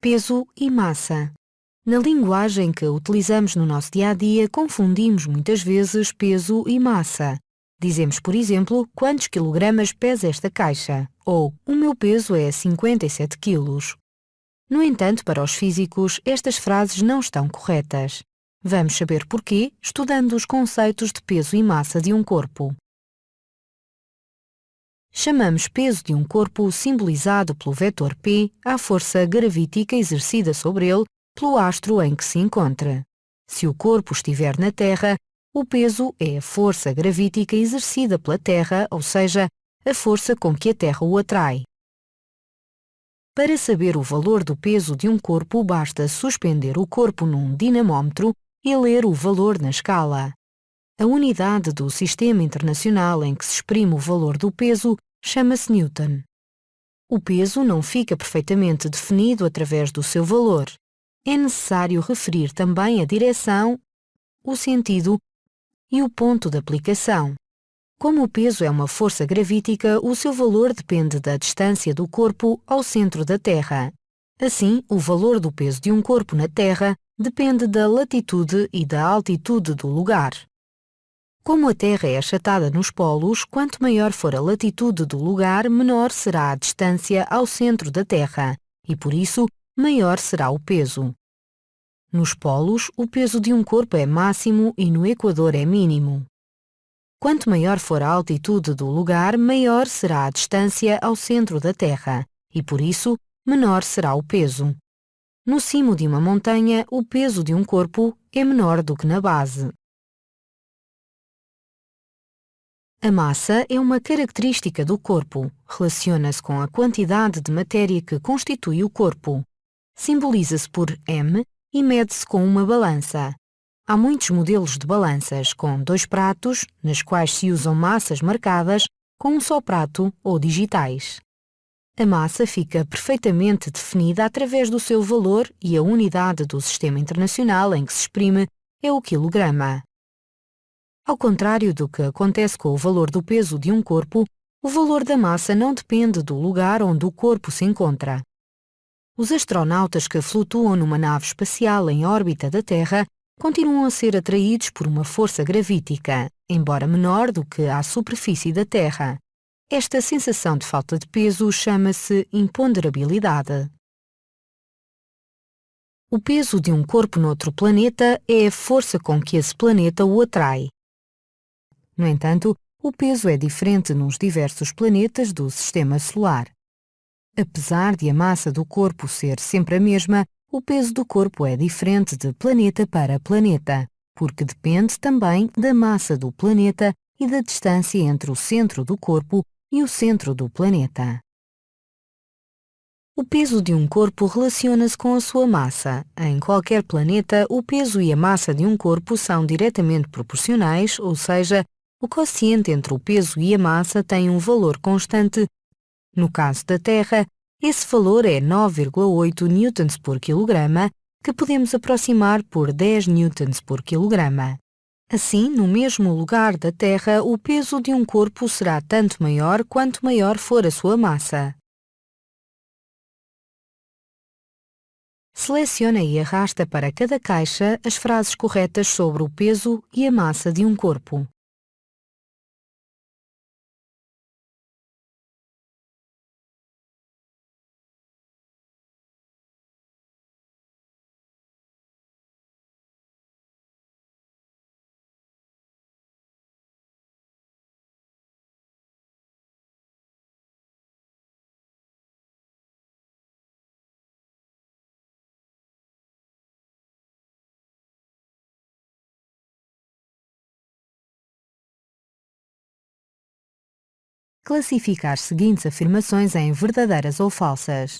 Peso e massa. Na linguagem que utilizamos no nosso dia-a-dia, confundimos muitas vezes peso e massa. Dizemos, por exemplo, quantos quilogramas pesa esta caixa? Ou, o meu peso é 57 quilos. No entanto, para os físicos, estas frases não estão corretas. Vamos saber porquê, estudando os conceitos de peso e massa de um corpo. Chamamos peso de um corpo simbolizado pelo vetor P à força gravítica exercida sobre ele pelo astro em que se encontra. Se o corpo estiver na Terra, o peso é a força gravítica exercida pela Terra, ou seja, a força com que a Terra o atrai. Para saber o valor do peso de um corpo, basta suspender o corpo num dinamómetro e ler o valor na escala. A unidade do Sistema Internacional em que se exprime o valor do peso chama-se Newton. O peso não fica perfeitamente definido através do seu valor. É necessário referir também a direção, o sentido e o ponto de aplicação. Como o peso é uma força gravítica, o seu valor depende da distância do corpo ao centro da Terra. Assim, o valor do peso de um corpo na Terra depende da latitude e da altitude do lugar. Como a Terra é achatada nos polos, quanto maior for a latitude do lugar, menor será a distância ao centro da Terra, e por isso, maior será o peso. Nos polos, o peso de um corpo é máximo e no Equador é mínimo. Quanto maior for a altitude do lugar, maior será a distância ao centro da Terra, e por isso, menor será o peso. No cimo de uma montanha, o peso de um corpo é menor do que na base. A massa é uma característica do corpo. Relaciona-se com a quantidade de matéria que constitui o corpo. Simboliza-se por m e mede-se com uma balança. Há muitos modelos de balanças, com 2 pratos, nas quais se usam massas marcadas, com um só prato ou digitais. A massa fica perfeitamente definida através do seu valor e a unidade do Sistema Internacional em que se exprime é o quilograma. Ao contrário do que acontece com o valor do peso de um corpo, o valor da massa não depende do lugar onde o corpo se encontra. Os astronautas que flutuam numa nave espacial em órbita da Terra continuam a ser atraídos por uma força gravítica, embora menor do que à superfície da Terra. Esta sensação de falta de peso chama-se imponderabilidade. O peso de um corpo noutro planeta é a força com que esse planeta o atrai. No entanto, o peso é diferente nos diversos planetas do Sistema Solar. Apesar de a massa do corpo ser sempre a mesma, o peso do corpo é diferente de planeta para planeta, porque depende também da massa do planeta e da distância entre o centro do corpo e o centro do planeta. O peso de um corpo relaciona-se com a sua massa. Em qualquer planeta, o peso e a massa de um corpo são diretamente proporcionais, ou seja, o quociente entre o peso e a massa tem um valor constante. No caso da Terra, esse valor é 9,8 newtons por quilograma, que podemos aproximar por 10 newtons por quilograma. Assim, no mesmo lugar da Terra, o peso de um corpo será tanto maior quanto maior for a sua massa. Seleciona e arrasta para cada caixa as frases corretas sobre o peso e a massa de um corpo. Classifica as seguintes afirmações em verdadeiras ou falsas.